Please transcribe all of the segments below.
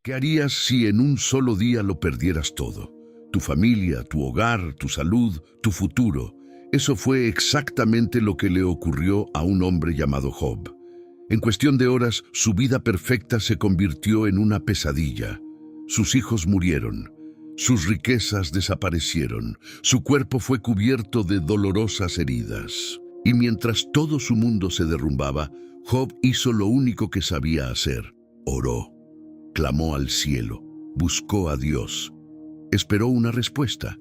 ¿Qué harías si en un solo día lo perdieras todo? Tu familia, tu hogar, tu salud, tu futuro. Eso fue exactamente lo que le ocurrió a un hombre llamado Job. En cuestión de horas, su vida perfecta se convirtió en una pesadilla. Sus hijos murieron. Sus riquezas desaparecieron. Su cuerpo fue cubierto de dolorosas heridas. Y mientras todo su mundo se derrumbaba, Job hizo lo único que sabía hacer. Oró. Clamó al cielo, buscó a Dios, esperó una respuesta,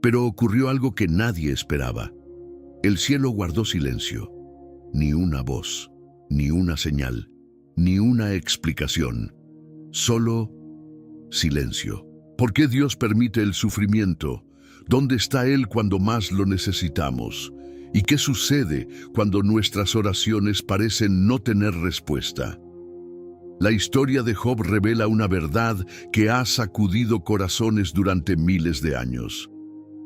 pero ocurrió algo que nadie esperaba. El cielo guardó silencio, ni una voz, ni una señal, ni una explicación, solo silencio. ¿Por qué Dios permite el sufrimiento? ¿Dónde está Él cuando más lo necesitamos? ¿Y qué sucede cuando nuestras oraciones parecen no tener respuesta? La historia de Job revela una verdad que ha sacudido corazones durante miles de años.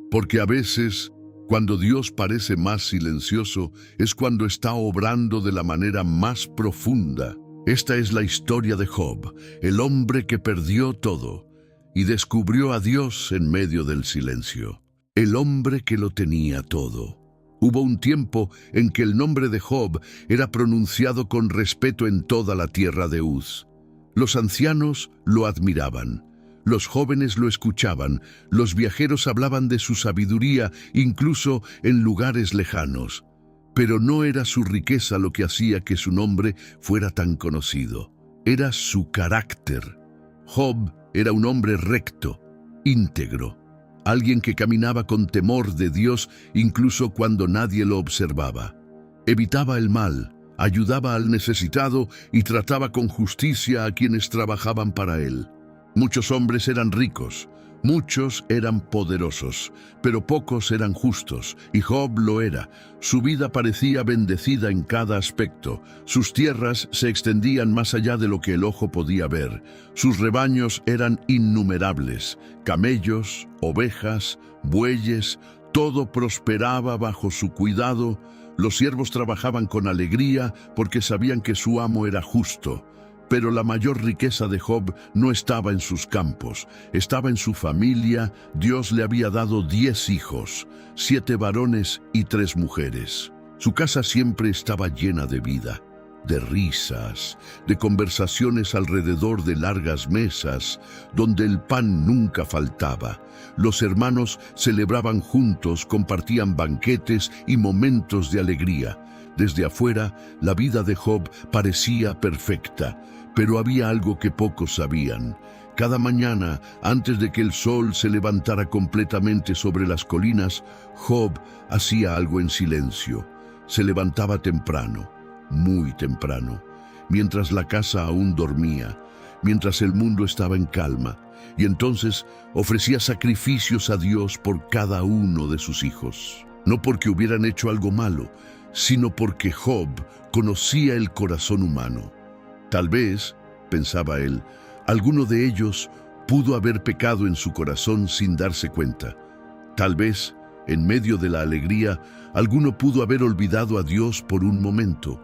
Porque a veces, cuando Dios parece más silencioso, es cuando está obrando de la manera más profunda. Esta es la historia de Job, el hombre que perdió todo y descubrió a Dios en medio del silencio. El hombre que lo tenía todo. Hubo un tiempo en que el nombre de Job era pronunciado con respeto en toda la tierra de Uz. Los ancianos lo admiraban, los jóvenes lo escuchaban, los viajeros hablaban de su sabiduría, incluso en lugares lejanos. Pero no era su riqueza lo que hacía que su nombre fuera tan conocido. Era su carácter. Job era un hombre recto, íntegro. Alguien que caminaba con temor de Dios incluso cuando nadie lo observaba. Evitaba el mal, ayudaba al necesitado y trataba con justicia a quienes trabajaban para él. Muchos hombres eran ricos, muchos eran poderosos, pero pocos eran justos, y Job lo era. Su vida parecía bendecida en cada aspecto. Sus tierras se extendían más allá de lo que el ojo podía ver. Sus rebaños eran innumerables, camellos, ovejas, bueyes, todo prosperaba bajo su cuidado. Los siervos trabajaban con alegría porque sabían que su amo era justo. Pero la mayor riqueza de Job no estaba en sus campos, estaba en su familia. Dios le había dado 10 hijos, 7 varones y 3 mujeres. Su casa siempre estaba llena de vida, de risas, de conversaciones alrededor de largas mesas, donde el pan nunca faltaba. Los hermanos celebraban juntos, compartían banquetes y momentos de alegría. Desde afuera, la vida de Job parecía perfecta, pero había algo que pocos sabían. Cada mañana, antes de que el sol se levantara completamente sobre las colinas, Job hacía algo en silencio. Se levantaba temprano, muy temprano, mientras la casa aún dormía, mientras el mundo estaba en calma, y entonces ofrecía sacrificios a Dios por cada uno de sus hijos. No porque hubieran hecho algo malo, sino porque Job conocía el corazón humano. Tal vez, pensaba él, alguno de ellos pudo haber pecado en su corazón sin darse cuenta. Tal vez, en medio de la alegría, alguno pudo haber olvidado a Dios por un momento.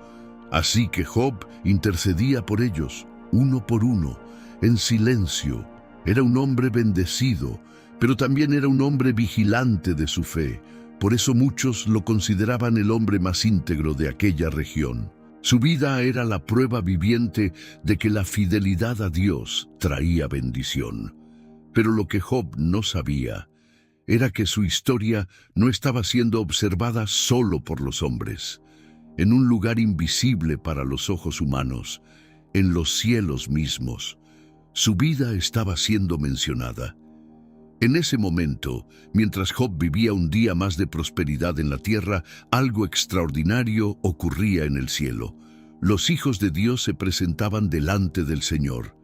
Así que Job intercedía por ellos, uno por uno, en silencio. Era un hombre bendecido, pero también era un hombre vigilante de su fe. Por eso muchos lo consideraban el hombre más íntegro de aquella región. Su vida era la prueba viviente de que la fidelidad a Dios traía bendición. Pero lo que Job no sabía era que su historia no estaba siendo observada solo por los hombres. En un lugar invisible para los ojos humanos, en los cielos mismos, su vida estaba siendo mencionada. En ese momento, mientras Job vivía un día más de prosperidad en la tierra, algo extraordinario ocurría en el cielo. Los hijos de Dios se presentaban delante del Señor,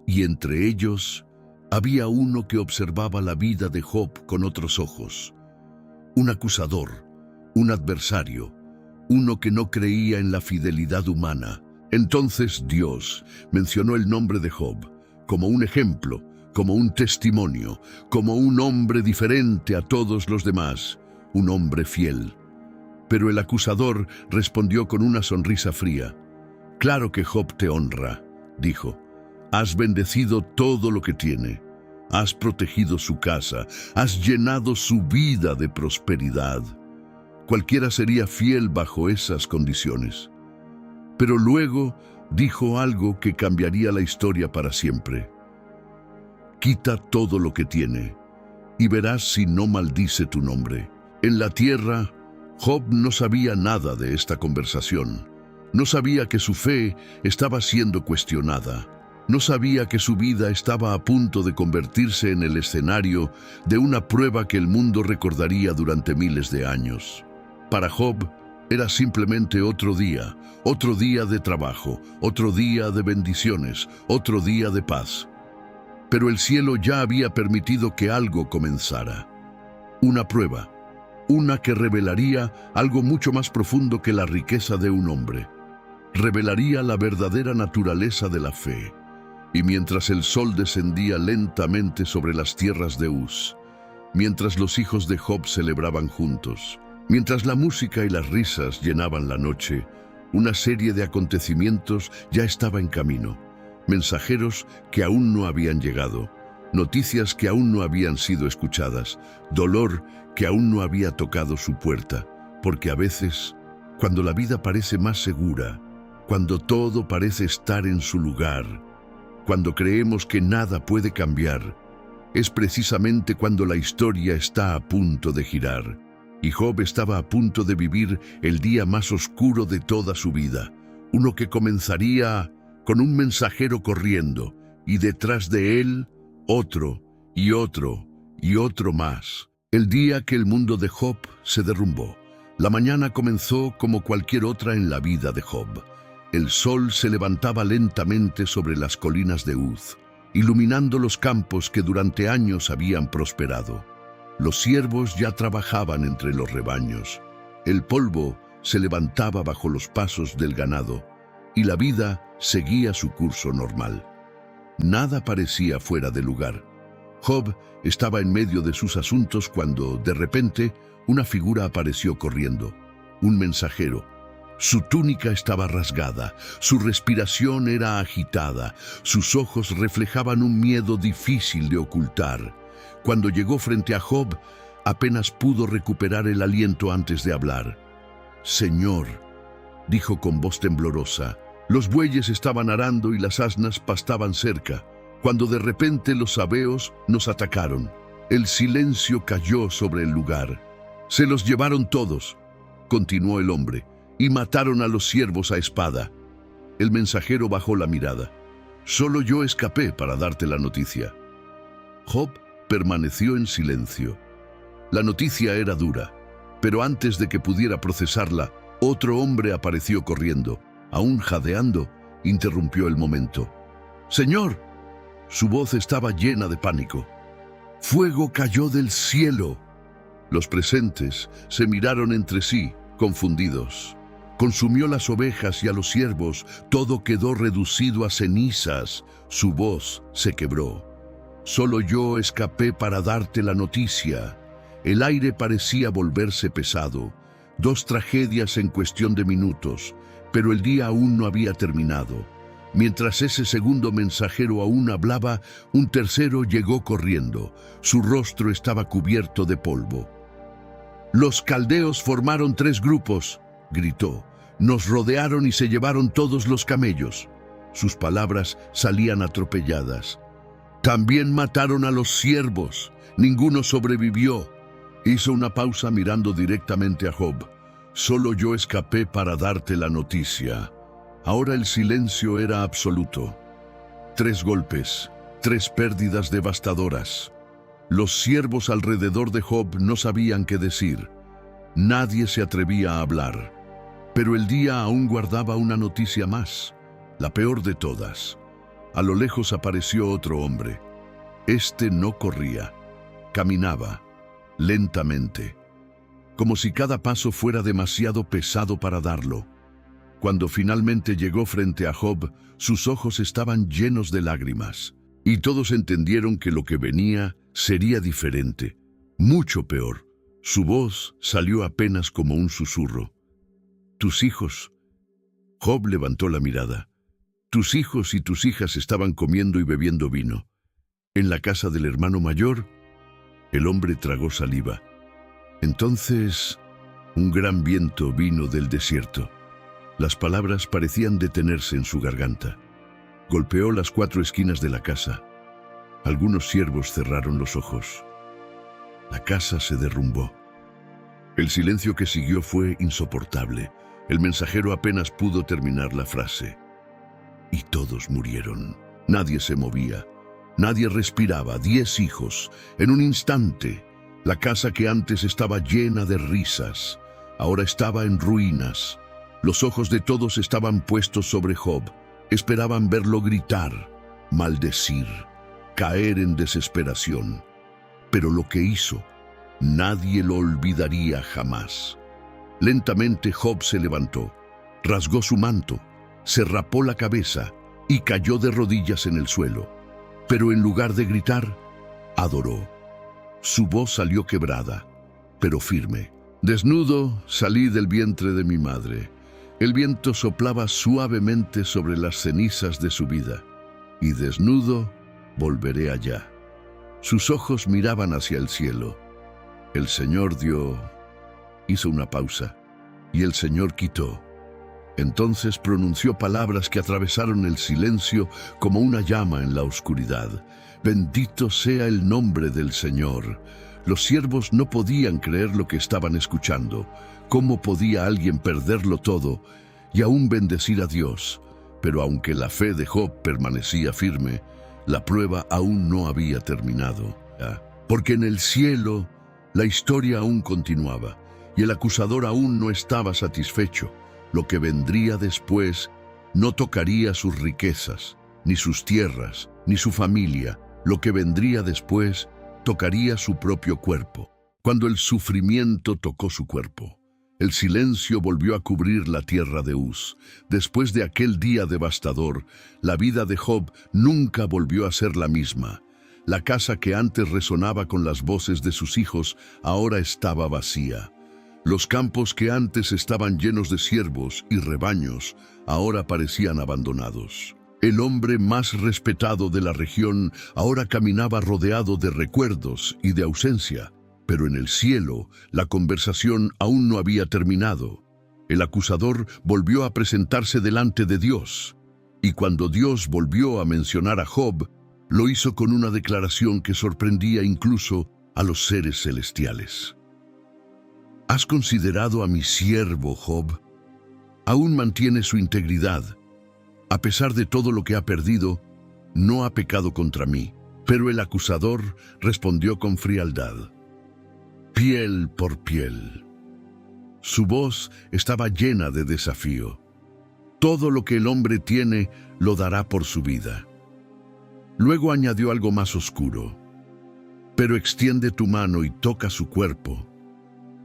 y entre ellos había uno que observaba la vida de Job con otros ojos. Un acusador, un adversario, uno que no creía en la fidelidad humana. Entonces Dios mencionó el nombre de Job como un ejemplo, como un testimonio, como un hombre diferente a todos los demás, un hombre fiel. Pero el acusador respondió con una sonrisa fría. «Claro que Job te honra», dijo. Has bendecido todo lo que tiene. Has protegido su casa. Has llenado su vida de prosperidad. Cualquiera sería fiel bajo esas condiciones. Pero luego dijo algo que cambiaría la historia para siempre. Quita todo lo que tiene, y verás si no maldice tu nombre. En la tierra, Job no sabía nada de esta conversación. No sabía que su fe estaba siendo cuestionada. No sabía que su vida estaba a punto de convertirse en el escenario de una prueba que el mundo recordaría durante miles de años. Para Job, era simplemente otro día de trabajo, otro día de bendiciones, otro día de paz. Pero el cielo ya había permitido que algo comenzara. Una prueba, una que revelaría algo mucho más profundo que la riqueza de un hombre. Revelaría la verdadera naturaleza de la fe. Y mientras el sol descendía lentamente sobre las tierras de Uz, mientras los hijos de Job celebraban juntos, mientras la música y las risas llenaban la noche, una serie de acontecimientos ya estaba en camino. Mensajeros que aún no habían llegado, noticias que aún no habían sido escuchadas, dolor que aún no había tocado su puerta, porque a veces, cuando la vida parece más segura, cuando todo parece estar en su lugar, cuando creemos que nada puede cambiar, es precisamente cuando la historia está a punto de girar. Y Job estaba a punto de vivir el día más oscuro de toda su vida, uno que comenzaría con un mensajero corriendo, y detrás de él, otro, y otro, y otro más. El día que el mundo de Job se derrumbó, la mañana comenzó como cualquier otra en la vida de Job. El sol se levantaba lentamente sobre las colinas de Uz, iluminando los campos que durante años habían prosperado. Los siervos ya trabajaban entre los rebaños. El polvo se levantaba bajo los pasos del ganado, y la vida seguía su curso normal. Nada parecía fuera de lugar. Job estaba en medio de sus asuntos cuando, de repente, una figura apareció corriendo. Un mensajero. Su túnica estaba rasgada, su respiración era agitada, sus ojos reflejaban un miedo difícil de ocultar. Cuando llegó frente a Job, apenas pudo recuperar el aliento antes de hablar. «Señor», dijo con voz temblorosa, los bueyes estaban arando y las asnas pastaban cerca, cuando de repente los sabeos nos atacaron. El silencio cayó sobre el lugar. «Se los llevaron todos», continuó el hombre, «y mataron a los siervos a espada». El mensajero bajó la mirada. «Solo yo escapé para darte la noticia». Job permaneció en silencio. La noticia era dura, pero antes de que pudiera procesarla, otro hombre apareció corriendo. Aún jadeando, interrumpió el momento. «Señor», su voz estaba llena de pánico. «Fuego cayó del cielo». Los presentes se miraron entre sí, confundidos. Consumió las ovejas y a los siervos, todo quedó reducido a cenizas. Su voz se quebró. «Solo yo escapé para darte la noticia». El aire parecía volverse pesado. 2 tragedias en cuestión de minutos, pero el día aún no había terminado. Mientras ese segundo mensajero aún hablaba, un tercero llegó corriendo. Su rostro estaba cubierto de polvo. «Los caldeos formaron 3 grupos», gritó. «Nos rodearon y se llevaron todos los camellos». Sus palabras salían atropelladas. «También mataron a los siervos. Ninguno sobrevivió». Hizo una pausa mirando directamente a Job. «Solo yo escapé para darte la noticia». Ahora el silencio era absoluto. 3 golpes, 3 pérdidas devastadoras. Los siervos alrededor de Job no sabían qué decir. Nadie se atrevía a hablar. Pero el día aún guardaba una noticia más, la peor de todas. A lo lejos apareció otro hombre. Este no corría, caminaba lentamente, como si cada paso fuera demasiado pesado para darlo. Cuando finalmente llegó frente a Job, sus ojos estaban llenos de lágrimas, y todos entendieron que lo que venía sería diferente, mucho peor. Su voz salió apenas como un susurro. «Tus hijos». Job levantó la mirada. Tus hijos y tus hijas estaban comiendo y bebiendo vino. En la casa del hermano mayor, el hombre tragó saliva. Entonces, un gran viento vino del desierto. Las palabras parecían detenerse en su garganta. Golpeó las 4 esquinas de la casa. Algunos siervos cerraron los ojos. La casa se derrumbó. El silencio que siguió fue insoportable. El mensajero apenas pudo terminar la frase. Y todos murieron. Nadie se movía. Nadie respiraba. 10 hijos. En un instante, la casa que antes estaba llena de risas, ahora estaba en ruinas. Los ojos de todos estaban puestos sobre Job. Esperaban verlo gritar, maldecir, caer en desesperación. Pero lo que hizo, nadie lo olvidaría jamás. Lentamente Job se levantó, rasgó su manto, se rapó la cabeza y cayó de rodillas en el suelo. Pero en lugar de gritar, adoró. Su voz salió quebrada, pero firme. Desnudo salí del vientre de mi madre. El viento soplaba suavemente sobre las cenizas de su vida. Y desnudo volveré allá. Sus ojos miraban hacia el cielo. El Señor hizo una pausa, y el Señor quitó. Entonces pronunció palabras que atravesaron el silencio como una llama en la oscuridad. Bendito sea el nombre del Señor. Los siervos no podían creer lo que estaban escuchando. ¿Cómo podía alguien perderlo todo y aún bendecir a Dios? Pero aunque la fe de Job permanecía firme, la prueba aún no había terminado. Porque en el cielo la historia aún continuaba y el acusador aún no estaba satisfecho. Lo que vendría después no tocaría sus riquezas, ni sus tierras, ni su familia. Lo que vendría después tocaría su propio cuerpo. Cuando el sufrimiento tocó su cuerpo, el silencio volvió a cubrir la tierra de Uz. Después de aquel día devastador, la vida de Job nunca volvió a ser la misma. La casa que antes resonaba con las voces de sus hijos ahora estaba vacía. Los campos que antes estaban llenos de ciervos y rebaños ahora parecían abandonados. El hombre más respetado de la región ahora caminaba rodeado de recuerdos y de ausencia. Pero en el cielo, la conversación aún no había terminado. El acusador volvió a presentarse delante de Dios. Y cuando Dios volvió a mencionar a Job, lo hizo con una declaración que sorprendía incluso a los seres celestiales. ¿Has considerado a mi siervo Job? Aún mantiene su integridad. A pesar de todo lo que ha perdido, no ha pecado contra mí. Pero el acusador respondió con frialdad. Piel por piel. Su voz estaba llena de desafío. Todo lo que el hombre tiene lo dará por su vida. Luego añadió algo más oscuro. Pero extiende tu mano y toca su cuerpo,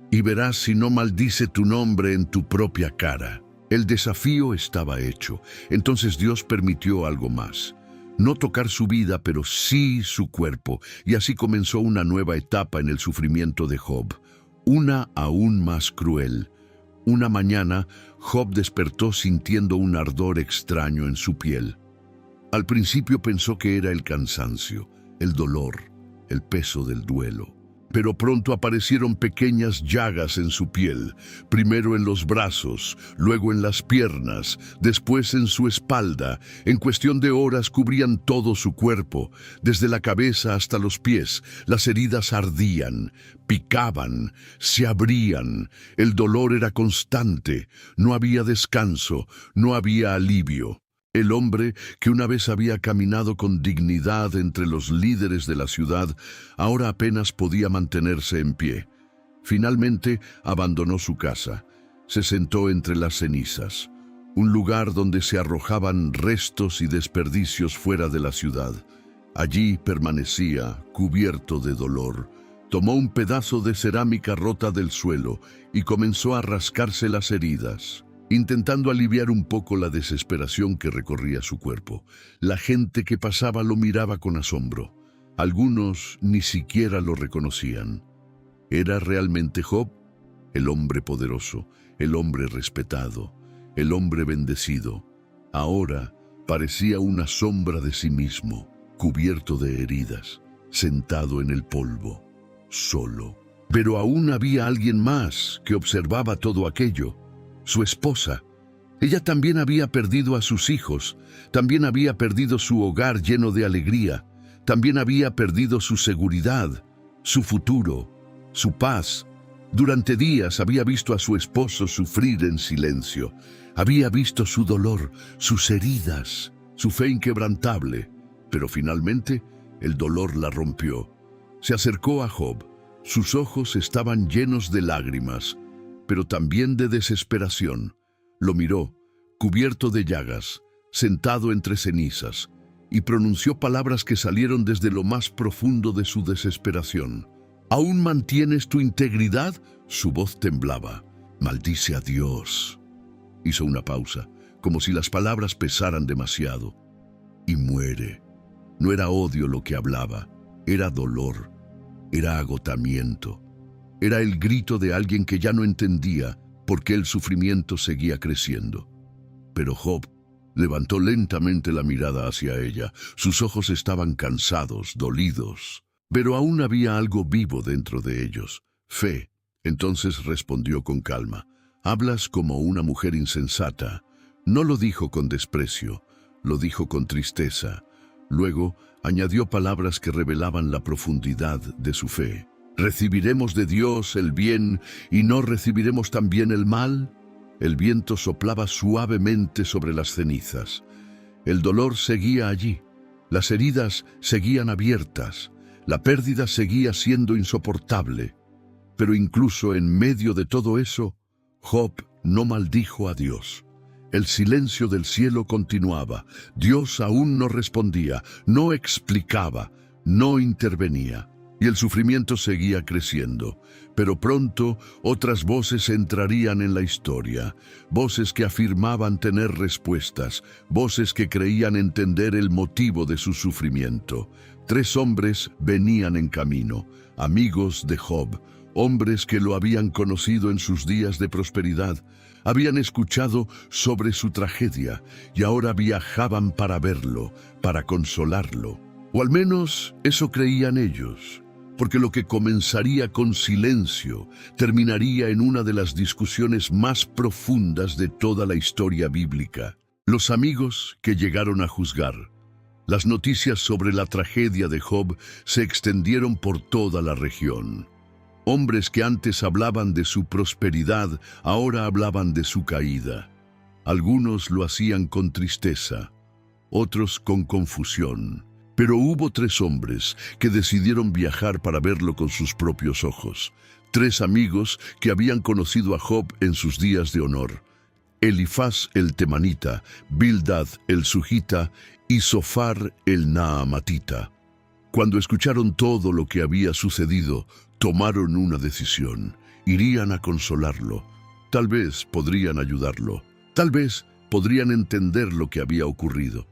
y verás si no maldice tu nombre en tu propia cara. El desafío estaba hecho. Entonces Dios permitió algo más. No tocar su vida, pero sí su cuerpo. Y así comenzó una nueva etapa en el sufrimiento de Job. Una aún más cruel. Una mañana, Job despertó sintiendo un ardor extraño en su piel. Al principio pensó que era el cansancio, el dolor, el peso del duelo. Pero pronto aparecieron pequeñas llagas en su piel, primero en los brazos, luego en las piernas, después en su espalda. En cuestión de horas cubrían todo su cuerpo, desde la cabeza hasta los pies. Las heridas ardían, picaban, se abrían. El dolor era constante, no había descanso, no había alivio. El hombre, que una vez había caminado con dignidad entre los líderes de la ciudad, ahora apenas podía mantenerse en pie. Finalmente abandonó su casa. Se sentó entre las cenizas, un lugar donde se arrojaban restos y desperdicios fuera de la ciudad. Allí permanecía, cubierto de dolor. Tomó un pedazo de cerámica rota del suelo y comenzó a rascarse las heridas, intentando aliviar un poco la desesperación que recorría su cuerpo. La gente que pasaba lo miraba con asombro. Algunos ni siquiera lo reconocían. ¿Era realmente Job? El hombre poderoso, el hombre respetado, el hombre bendecido. Ahora parecía una sombra de sí mismo, cubierto de heridas, sentado en el polvo, solo. Pero aún había alguien más que observaba todo aquello, su esposa. Ella también había perdido a sus hijos, también había perdido su hogar lleno de alegría, también había perdido su seguridad, su futuro, su paz. Durante días había visto a su esposo sufrir en silencio, había visto su dolor, sus heridas, su fe inquebrantable, pero finalmente el dolor la rompió. Se acercó a Job. Sus ojos estaban llenos de lágrimas, pero también de desesperación. Lo miró, cubierto de llagas, sentado entre cenizas, y pronunció palabras que salieron desde lo más profundo de su desesperación. ¿Aún mantienes tu integridad? Su voz temblaba. Maldice a Dios. Hizo una pausa, como si las palabras pesaran demasiado. Y muere. No era odio lo que hablaba, era dolor. Era agotamiento. Era el grito de alguien que ya no entendía por qué el sufrimiento seguía creciendo. Pero Job levantó lentamente la mirada hacia ella. Sus ojos estaban cansados, dolidos, pero aún había algo vivo dentro de ellos, fe. Entonces respondió con calma. Hablas como una mujer insensata. No lo dijo con desprecio, lo dijo con tristeza. Luego añadió palabras que revelaban la profundidad de su fe. ¿Recibiremos de Dios el bien y no recibiremos también el mal? El viento soplaba suavemente sobre las cenizas. El dolor seguía allí. Las heridas seguían abiertas. La pérdida seguía siendo insoportable. Pero incluso en medio de todo eso, Job no maldijo a Dios. El silencio del cielo continuaba. Dios aún no respondía, no explicaba, no intervenía. Y el sufrimiento seguía creciendo. Pero pronto otras voces entrarían en la historia. Voces que afirmaban tener respuestas. Voces que creían entender el motivo de su sufrimiento. 3 hombres venían en camino, amigos de Job. Hombres que lo habían conocido en sus días de prosperidad, habían escuchado sobre su tragedia y ahora viajaban para verlo, para consolarlo. O al menos eso creían ellos, porque lo que comenzaría con silencio terminaría en una de las discusiones más profundas de toda la historia bíblica. Los amigos que llegaron a juzgar. Las noticias sobre la tragedia de Job se extendieron por toda la región. Hombres que antes hablaban de su prosperidad, ahora hablaban de su caída. Algunos lo hacían con tristeza, otros con confusión. Pero hubo 3 hombres que decidieron viajar para verlo con sus propios ojos. 3 amigos que habían conocido a Job en sus días de honor. Elifaz el temanita, Bildad el sujita y Zofar el naamatita. Cuando escucharon todo lo que había sucedido, tomaron una decisión. Irían a consolarlo. Tal vez podrían ayudarlo. Tal vez podrían entender lo que había ocurrido.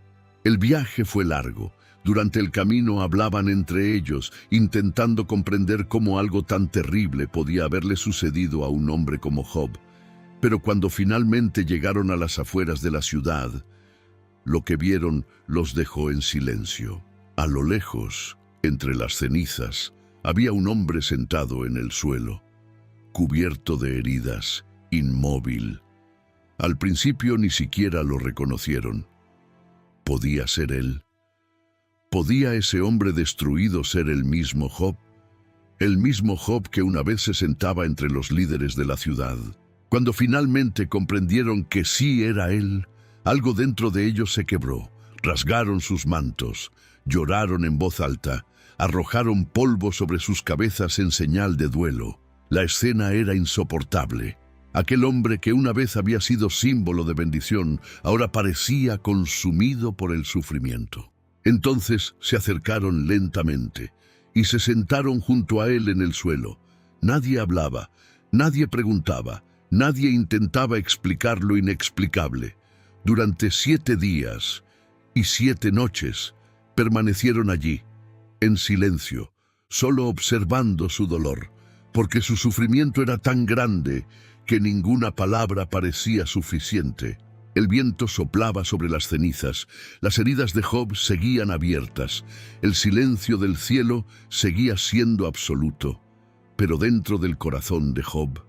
El viaje fue largo. Durante el camino hablaban entre ellos, intentando comprender cómo algo tan terrible podía haberle sucedido a un hombre como Job. Pero cuando finalmente llegaron a las afueras de la ciudad, lo que vieron los dejó en silencio. A lo lejos, entre las cenizas, había un hombre sentado en el suelo, cubierto de heridas, inmóvil. Al principio ni siquiera lo reconocieron. ¿Podía ser él? ¿Podía ese hombre destruido ser el mismo Job? El mismo Job que una vez se sentaba entre los líderes de la ciudad. Cuando finalmente comprendieron que sí era él, algo dentro de ellos se quebró. Rasgaron sus mantos, lloraron en voz alta, arrojaron polvo sobre sus cabezas en señal de duelo. La escena era insoportable. Aquel hombre que una vez había sido símbolo de bendición, ahora parecía consumido por el sufrimiento. Entonces se acercaron lentamente y se sentaron junto a él en el suelo. Nadie hablaba, nadie preguntaba, nadie intentaba explicar lo inexplicable. Durante 7 días y 7 noches permanecieron allí, en silencio, solo observando su dolor, porque su sufrimiento era tan grande que ninguna palabra parecía suficiente. El viento soplaba sobre las cenizas, las heridas de Job seguían abiertas, el silencio del cielo seguía siendo absoluto. Pero dentro del corazón de Job,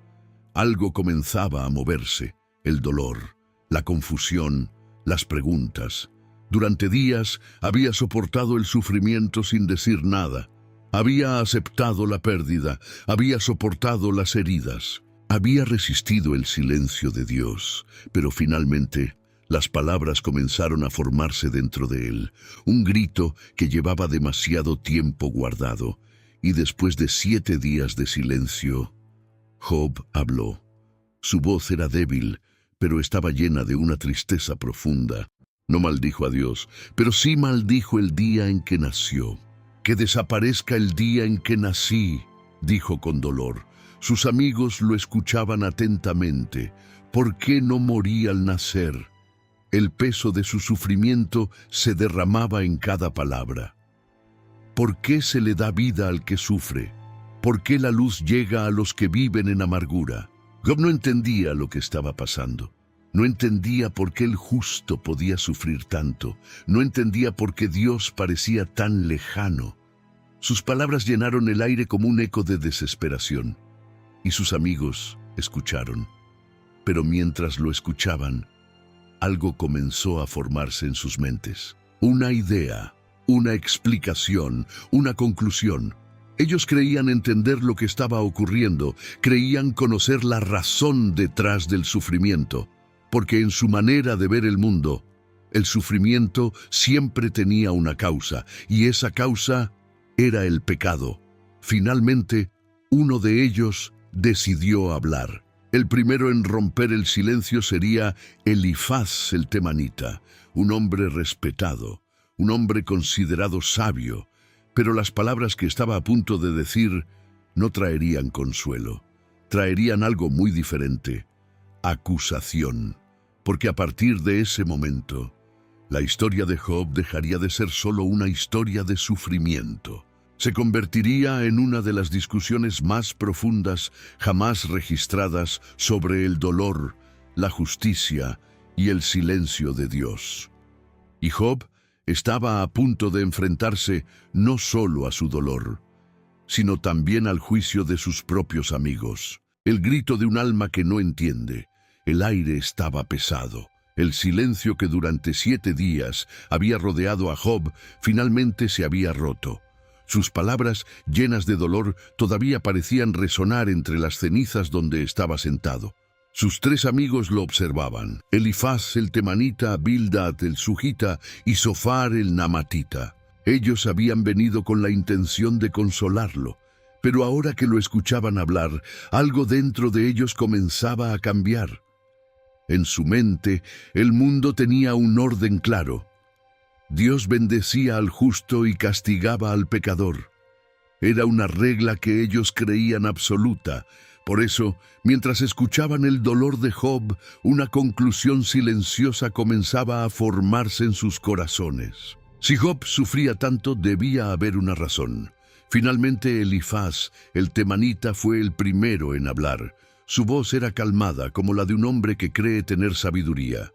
algo comenzaba a moverse, el dolor, la confusión, las preguntas. Durante días había soportado el sufrimiento sin decir nada. Había aceptado la pérdida, había soportado las heridas. Había resistido el silencio de Dios, pero finalmente las palabras comenzaron a formarse dentro de él, un grito que llevaba demasiado tiempo guardado, y después de 7 días de silencio, Job habló. Su voz era débil, pero estaba llena de una tristeza profunda. No maldijo a Dios, pero sí maldijo el día en que nació. «Que desaparezca el día en que nací», dijo con dolor. Sus amigos lo escuchaban atentamente. ¿Por qué no moría al nacer? El peso de su sufrimiento se derramaba en cada palabra. ¿Por qué se le da vida al que sufre? ¿Por qué la luz llega a los que viven en amargura? Job no entendía lo que estaba pasando. No entendía por qué el justo podía sufrir tanto. No entendía por qué Dios parecía tan lejano. Sus palabras llenaron el aire como un eco de desesperación. Y sus amigos escucharon. Pero mientras lo escuchaban, algo comenzó a formarse en sus mentes. Una idea, una explicación, una conclusión. Ellos creían entender lo que estaba ocurriendo, creían conocer la razón detrás del sufrimiento, porque en su manera de ver el mundo, el sufrimiento siempre tenía una causa, y esa causa era el pecado. Finalmente, uno de ellos decidió hablar. El primero en romper el silencio sería Elifaz el temanita, un hombre respetado, un hombre considerado sabio, pero las palabras que estaba a punto de decir no traerían consuelo, traerían algo muy diferente: acusación, porque a partir de ese momento, la historia de Job dejaría de ser solo una historia de sufrimiento. Se convertiría en una de las discusiones más profundas jamás registradas sobre el dolor, la justicia y el silencio de Dios. Y Job estaba a punto de enfrentarse no solo a su dolor, sino también al juicio de sus propios amigos. El grito de un alma que no entiende. El aire estaba pesado. El silencio que durante 7 días había rodeado a Job finalmente se había roto. Sus palabras, llenas de dolor, todavía parecían resonar entre las cenizas donde estaba sentado. Sus 3 amigos lo observaban: Elifaz el temanita, Bildad el sujita y Zofar el namatita. Ellos habían venido con la intención de consolarlo, pero ahora que lo escuchaban hablar, algo dentro de ellos comenzaba a cambiar. En su mente, el mundo tenía un orden claro. Dios bendecía al justo y castigaba al pecador. Era una regla que ellos creían absoluta. Por eso, mientras escuchaban el dolor de Job, una conclusión silenciosa comenzaba a formarse en sus corazones. Si Job sufría tanto, debía haber una razón. Finalmente, Elifaz, el temanita, fue el primero en hablar. Su voz era calmada, como la de un hombre que cree tener sabiduría.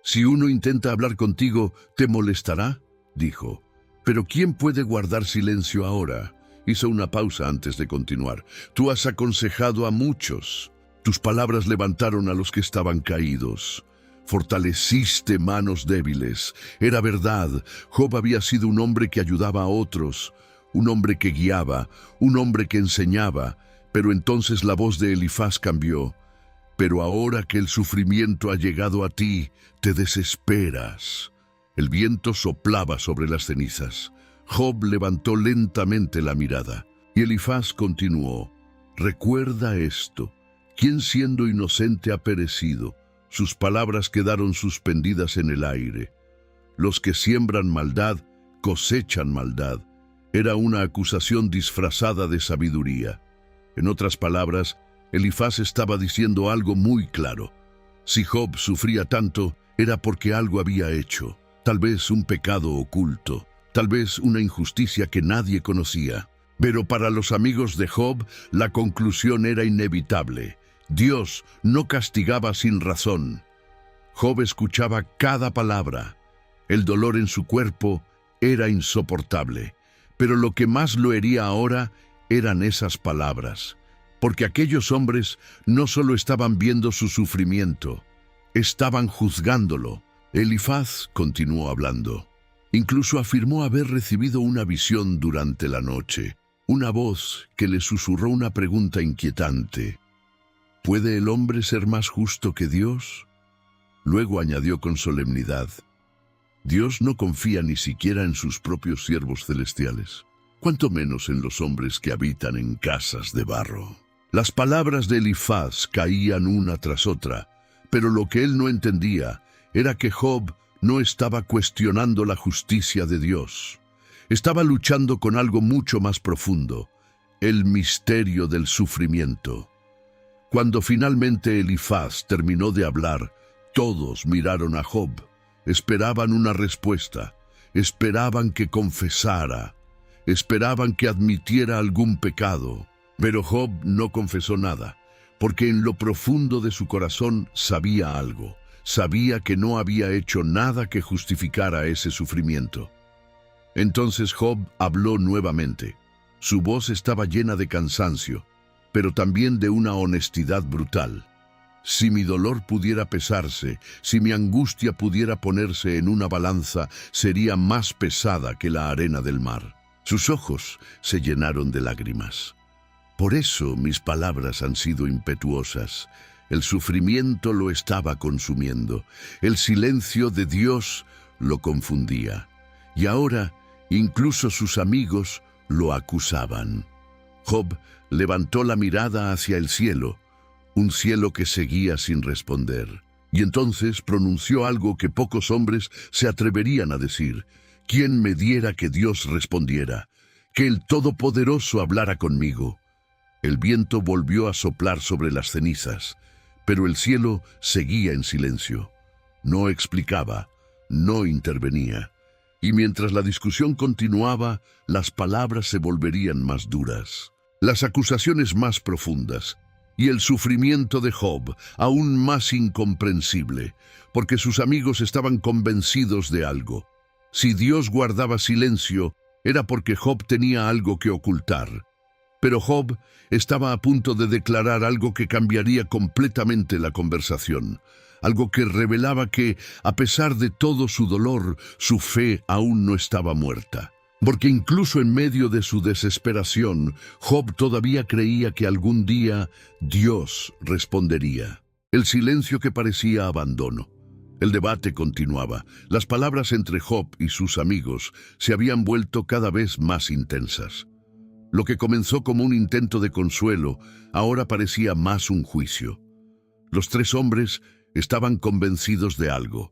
«Si uno intenta hablar contigo, ¿te molestará?», dijo. «Pero ¿quién puede guardar silencio ahora?». Hizo una pausa antes de continuar. «Tú has aconsejado a muchos. Tus palabras levantaron a los que estaban caídos. Fortaleciste manos débiles. Era verdad, Job había sido un hombre que ayudaba a otros, un hombre que guiaba, un hombre que enseñaba». Pero entonces la voz de Elifaz cambió. «Pero ahora que el sufrimiento ha llegado a ti, te desesperas». El viento soplaba sobre las cenizas. Job levantó lentamente la mirada, y Elifaz continuó: «Recuerda esto, ¿quién siendo inocente ha perecido?». Sus palabras quedaron suspendidas en el aire. «Los que siembran maldad, cosechan maldad». Era una acusación disfrazada de sabiduría. En otras palabras, Elifaz estaba diciendo algo muy claro. Si Job sufría tanto, era porque algo había hecho, tal vez un pecado oculto, tal vez una injusticia que nadie conocía. Pero para los amigos de Job, la conclusión era inevitable. Dios no castigaba sin razón. Job escuchaba cada palabra. El dolor en su cuerpo era insoportable, pero lo que más lo hería ahora eran esas palabras, porque aquellos hombres no solo estaban viendo su sufrimiento, estaban juzgándolo. Elifaz continuó hablando. Incluso afirmó haber recibido una visión durante la noche, una voz que le susurró una pregunta inquietante. ¿Puede el hombre ser más justo que Dios? Luego añadió con solemnidad, Dios no confía ni siquiera en sus propios siervos celestiales, cuanto menos en los hombres que habitan en casas de barro. Las palabras de Elifaz caían una tras otra, pero lo que él no entendía era que Job no estaba cuestionando la justicia de Dios. Estaba luchando con algo mucho más profundo, el misterio del sufrimiento. Cuando finalmente Elifaz terminó de hablar, todos miraron a Job. Esperaban una respuesta, esperaban que confesara, esperaban que admitiera algún pecado. Pero Job no confesó nada, porque en lo profundo de su corazón sabía algo. Sabía que no había hecho nada que justificara ese sufrimiento. Entonces Job habló nuevamente. Su voz estaba llena de cansancio, pero también de una honestidad brutal. Si mi dolor pudiera pesarse, si mi angustia pudiera ponerse en una balanza, sería más pesada que la arena del mar. Sus ojos se llenaron de lágrimas. Por eso mis palabras han sido impetuosas. El sufrimiento lo estaba consumiendo. El silencio de Dios lo confundía. Y ahora, incluso sus amigos lo acusaban. Job levantó la mirada hacia el cielo, un cielo que seguía sin responder. Y entonces pronunció algo que pocos hombres se atreverían a decir. ¿Quién me diera que Dios respondiera? Que el Todopoderoso hablara conmigo. El viento volvió a soplar sobre las cenizas, pero el cielo seguía en silencio. No explicaba, no intervenía. Y mientras la discusión continuaba, las palabras se volverían más duras, las acusaciones más profundas, y el sufrimiento de Job aún más incomprensible, porque sus amigos estaban convencidos de algo. Si Dios guardaba silencio, era porque Job tenía algo que ocultar. Pero Job estaba a punto de declarar algo que cambiaría completamente la conversación, algo que revelaba que, a pesar de todo su dolor, su fe aún no estaba muerta. Porque incluso en medio de su desesperación, Job todavía creía que algún día Dios respondería. El silencio que parecía abandono. El debate continuaba. Las palabras entre Job y sus amigos se habían vuelto cada vez más intensas. Lo que comenzó como un intento de consuelo, ahora parecía más un juicio. Los tres hombres estaban convencidos de algo.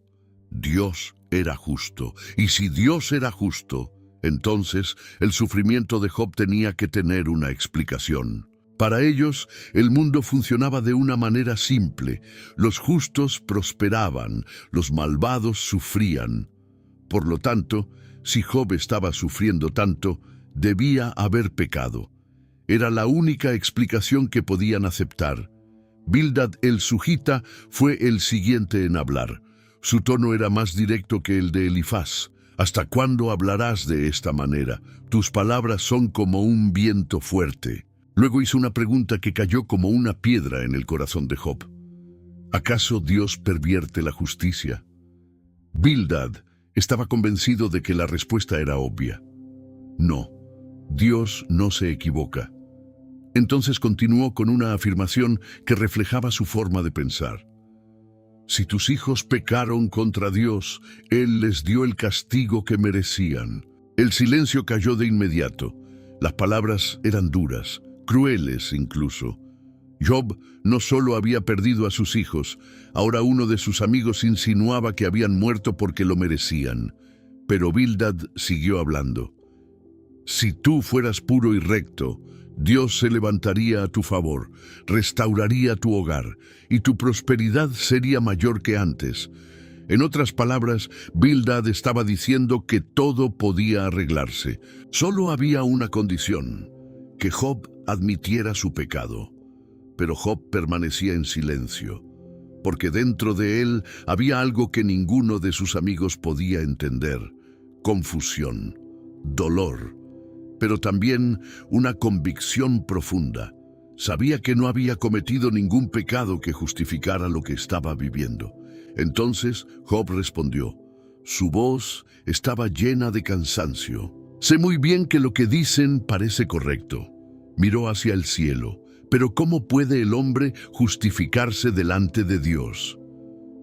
Dios era justo, y si Dios era justo, entonces el sufrimiento de Job tenía que tener una explicación. Para ellos, el mundo funcionaba de una manera simple. Los justos prosperaban, los malvados sufrían. Por lo tanto, si Job estaba sufriendo tanto, debía haber pecado. Era la única explicación que podían aceptar. Bildad el Sujita fue el siguiente en hablar. Su tono era más directo que el de Elifaz. ¿Hasta cuándo hablarás de esta manera? Tus palabras son como un viento fuerte. Luego hizo una pregunta que cayó como una piedra en el corazón de Job. ¿Acaso Dios pervierte la justicia? Bildad estaba convencido de que la respuesta era obvia. No, Dios no se equivoca. Entonces continuó con una afirmación que reflejaba su forma de pensar. Si tus hijos pecaron contra Dios, Él les dio el castigo que merecían. El silencio cayó de inmediato. Las palabras eran duras, crueles incluso. Job no solo había perdido a sus hijos, ahora uno de sus amigos insinuaba que habían muerto porque lo merecían. Pero Bildad siguió hablando. Si tú fueras puro y recto, Dios se levantaría a tu favor, restauraría tu hogar, y tu prosperidad sería mayor que antes. En otras palabras, Bildad estaba diciendo que todo podía arreglarse. Solo había una condición, que Job admitiera su pecado. Pero Job permanecía en silencio. porque dentro de él había algo que ninguno de sus amigos podía entender: confusión, dolor, pero también una convicción profunda. Sabía que no había cometido ningún pecado que justificara lo que estaba viviendo. Entonces Job respondió. Su voz estaba llena de cansancio. Sé muy bien que lo que dicen parece correcto. Miró hacia el cielo. Pero ¿cómo puede el hombre justificarse delante de Dios?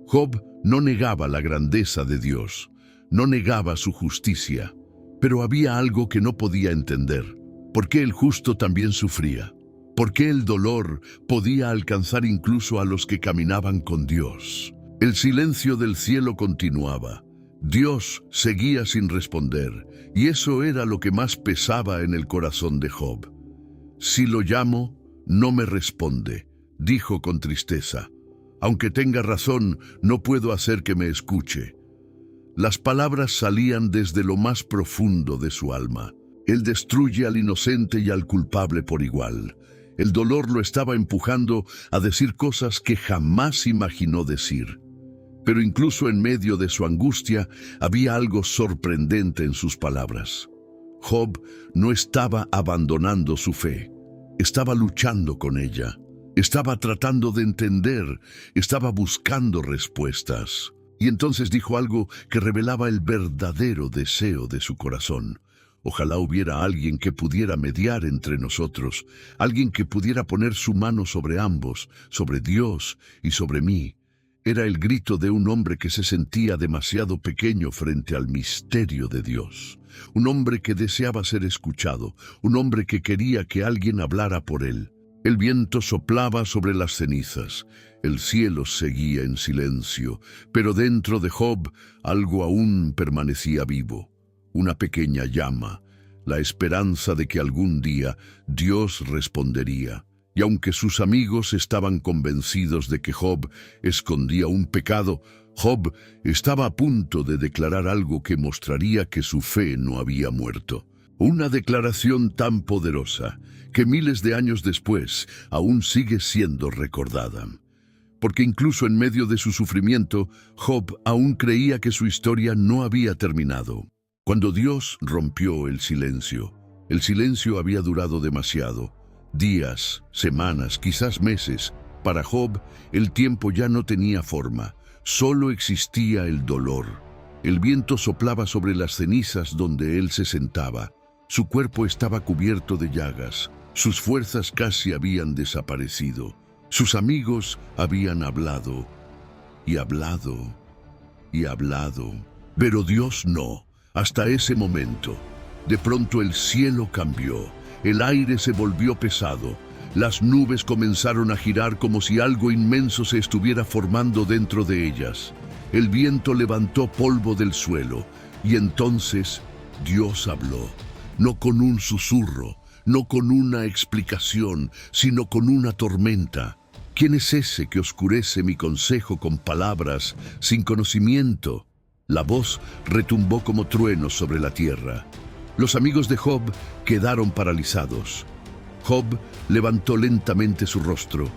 Job no negaba la grandeza de Dios, no negaba su justicia, pero había algo que no podía entender. ¿Por qué el justo también sufría? ¿Por qué el dolor podía alcanzar incluso a los que caminaban con Dios? El silencio del cielo continuaba. Dios seguía sin responder, y eso era lo que más pesaba en el corazón de Job. Si lo llamo, no me responde, dijo con tristeza. Aunque tenga razón, no puedo hacer que me escuche. Las palabras salían desde lo más profundo de su alma. Él destruye al inocente y al culpable por igual. El dolor lo estaba empujando a decir cosas que jamás imaginó decir. Pero incluso en medio de su angustia había algo sorprendente en sus palabras. Job no estaba abandonando su fe, estaba luchando con ella, estaba tratando de entender, estaba buscando respuestas. Y entonces dijo algo que revelaba el verdadero deseo de su corazón. Ojalá hubiera alguien que pudiera mediar entre nosotros, alguien que pudiera poner su mano sobre ambos, sobre Dios y sobre mí. Era el grito de un hombre que se sentía demasiado pequeño frente al misterio de Dios. Un hombre que deseaba ser escuchado, un hombre que quería que alguien hablara por él. El viento soplaba sobre las cenizas, el cielo seguía en silencio, pero dentro de Job algo aún permanecía vivo. Una pequeña llama, la esperanza de que algún día Dios respondería. Y aunque sus amigos estaban convencidos de que Job escondía un pecado, Job estaba a punto de declarar algo que mostraría que su fe no había muerto. Una declaración tan poderosa que miles de años después aún sigue siendo recordada. Porque incluso en medio de su sufrimiento, Job aún creía que su historia no había terminado. Cuando Dios rompió el silencio había durado demasiado. Días, semanas, quizás meses. Para Job, el tiempo ya no tenía forma. Solo existía el dolor. El viento soplaba sobre las cenizas donde él se sentaba. Su cuerpo estaba cubierto de llagas. Sus fuerzas casi habían desaparecido. Sus amigos habían hablado, y hablado, y hablado. Pero Dios no. Hasta ese momento. De pronto el cielo cambió. El aire se volvió pesado. Las nubes comenzaron a girar como si algo inmenso se estuviera formando dentro de ellas. El viento levantó polvo del suelo. Y entonces Dios habló. No con un susurro, no con una explicación, sino con una tormenta. ¿Quién es ese que oscurece mi consejo con palabras sin conocimiento? La voz retumbó como truenos sobre la tierra. Los amigos de Job quedaron paralizados. Job levantó lentamente su rostro.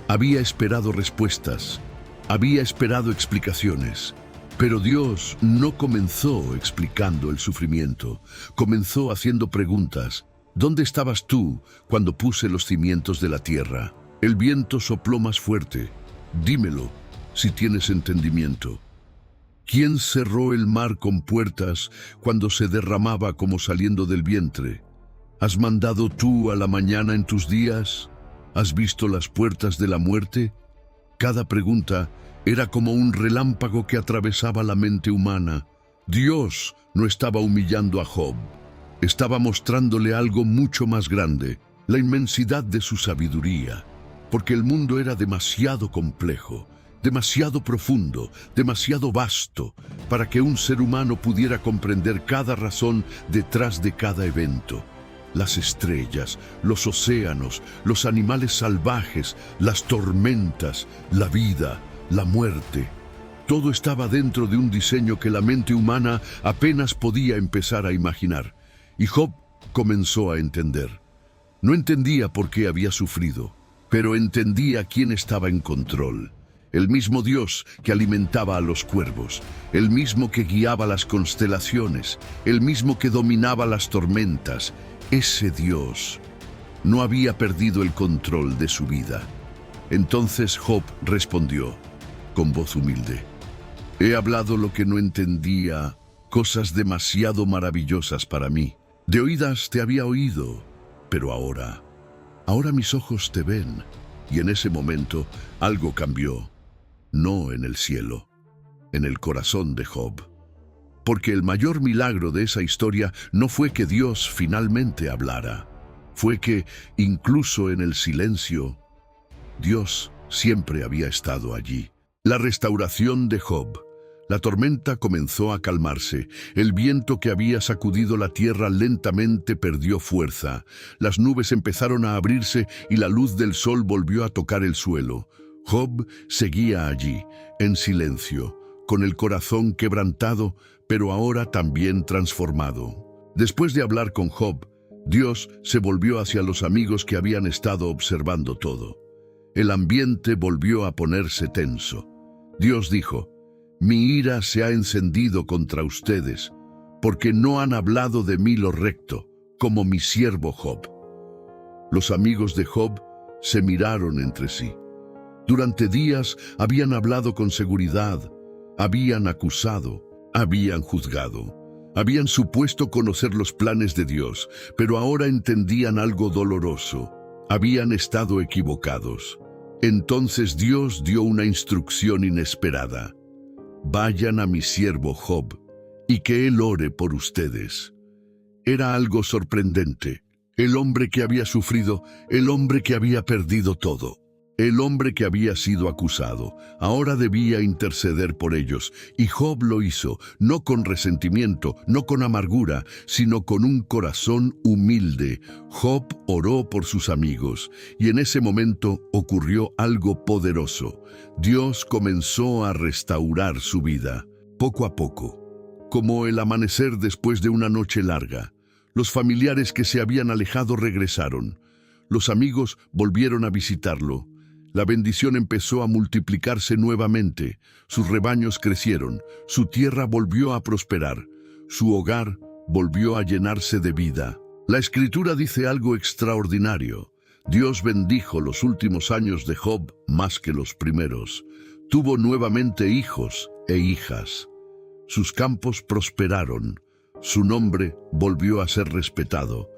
Había esperado respuestas, había esperado explicaciones. Pero Dios no comenzó explicando el sufrimiento, comenzó haciendo preguntas. ¿Dónde estabas tú cuando puse los cimientos de la tierra? El viento sopló más fuerte. Dímelo, si tienes entendimiento. ¿Quién cerró el mar con puertas cuando se derramaba como saliendo del vientre? ¿Has mandado tú a la mañana en tus días? ¿Has visto las puertas de la muerte? Cada pregunta era como un relámpago que atravesaba la mente humana. Dios no estaba humillando a Job. Estaba mostrándole algo mucho más grande, la inmensidad de su sabiduría. Porque el mundo era demasiado complejo, demasiado profundo, demasiado vasto, para que un ser humano pudiera comprender cada razón detrás de cada evento. Las estrellas, los océanos, los animales salvajes, las tormentas, la vida, la muerte. Todo estaba dentro de un diseño que la mente humana apenas podía empezar a imaginar. Y Job comenzó a entender. No entendía por qué había sufrido, pero entendía quién estaba en control. el mismo Dios que alimentaba a los cuervos, el mismo que guiaba las constelaciones, el mismo que dominaba las tormentas. Ese Dios no había perdido el control de su vida. Entonces Job respondió con voz humilde: he hablado lo que no entendía, cosas demasiado maravillosas para mí. De oídas te había oído, pero ahora mis ojos te ven. Y en ese momento algo cambió, no en el cielo, en el corazón de Job. Porque el mayor milagro de esa historia no fue que Dios finalmente hablara, fue que, incluso en el silencio, Dios siempre había estado allí. La restauración de Job. La tormenta comenzó a calmarse. El viento que había sacudido la tierra lentamente perdió fuerza. Las nubes empezaron a abrirse y la luz del sol volvió a tocar el suelo. Job seguía allí, en silencio, con el corazón quebrantado, pero ahora también transformado. Después de hablar con Job, Dios se volvió hacia los amigos que habían estado observando todo. El ambiente volvió a ponerse tenso. Dios dijo: mi ira se ha encendido contra ustedes, porque no han hablado de mí lo recto, como mi siervo Job. Los amigos de Job se miraron entre sí. Durante días habían hablado con seguridad, habían acusado, habían juzgado, habían supuesto conocer los planes de Dios, pero ahora entendían algo doloroso. Habían estado equivocados. Entonces Dios dio una instrucción inesperada: vayan a mi siervo Job, y que él ore por ustedes. Era algo sorprendente. El hombre que había sufrido, el hombre que había perdido todo, el hombre que había sido acusado, ahora debía interceder por ellos. Y Job lo hizo, no con resentimiento, no con amargura, sino con un corazón humilde. Job oró por sus amigos, y en ese momento ocurrió algo poderoso. Dios comenzó a restaurar su vida, poco a poco, como el amanecer después de una noche larga. Los familiares que se habían alejado regresaron. Los amigos volvieron a visitarlo. La bendición empezó a multiplicarse nuevamente. Sus rebaños crecieron, su tierra volvió a prosperar, su hogar volvió a llenarse de vida. La Escritura dice algo extraordinario. Dios bendijo los últimos años de Job más que los primeros. Tuvo nuevamente hijos e hijas. Sus campos prosperaron. Su nombre volvió a ser respetado.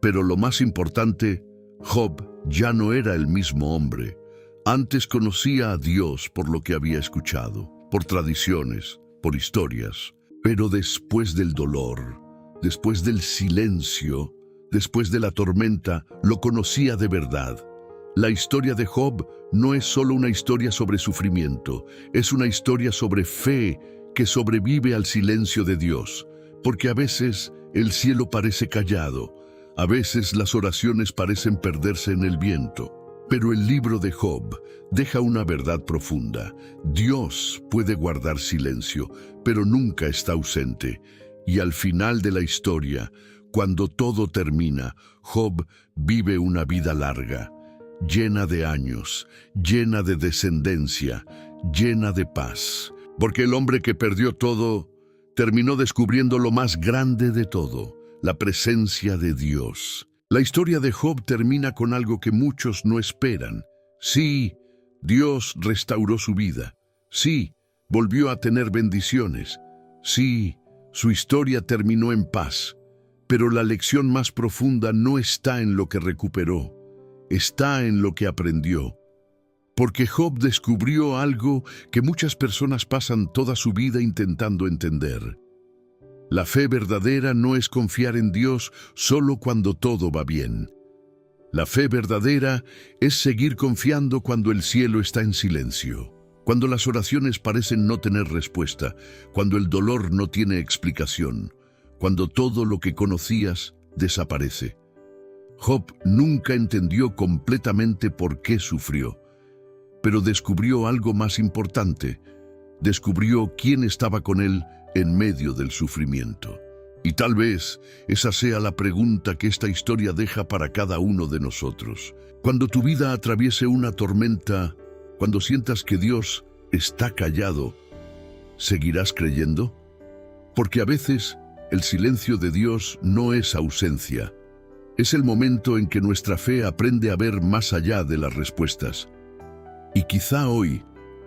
Pero lo más importante, Job ya no era el mismo hombre. Antes conocía a Dios por lo que había escuchado, por tradiciones, por historias. Pero después del dolor, después del silencio, después de la tormenta, lo conocía de verdad. La historia de Job no es solo una historia sobre sufrimiento, es una historia sobre fe que sobrevive al silencio de Dios. Porque a veces el cielo parece callado, a veces las oraciones parecen perderse en el viento. Pero el libro de Job deja una verdad profunda. Dios puede guardar silencio, pero nunca está ausente. Y al final de la historia, cuando todo termina, Job vive una vida larga, llena de años, llena de descendencia, llena de paz. Porque el hombre que perdió todo terminó descubriendo lo más grande de todo, la presencia de Dios. La historia de Job termina con algo que muchos no esperan. Sí, Dios restauró su vida. Sí, volvió a tener bendiciones. Sí, su historia terminó en paz. Pero la lección más profunda no está en lo que recuperó, está en lo que aprendió. Porque Job descubrió algo que muchas personas pasan toda su vida intentando entender. La fe verdadera no es confiar en Dios solo cuando todo va bien. La fe verdadera es seguir confiando cuando el cielo está en silencio, cuando las oraciones parecen no tener respuesta, cuando el dolor no tiene explicación, cuando todo lo que conocías desaparece. Job nunca entendió completamente por qué sufrió, pero descubrió algo más importante. Descubrió quién estaba con él en medio del sufrimiento. Y tal vez esa sea la pregunta que esta historia deja para cada uno de nosotros. Cuando tu vida atraviese una tormenta, cuando sientas que Dios está callado, ¿seguirás creyendo? Porque a veces el silencio de Dios no es ausencia. Es el momento en que nuestra fe aprende a ver más allá de las respuestas. Y quizá hoy,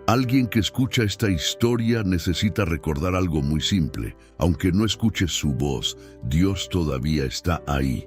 alguien que escucha esta historia necesita recordar algo muy simple. Aunque no escuches su voz, Dios todavía está ahí.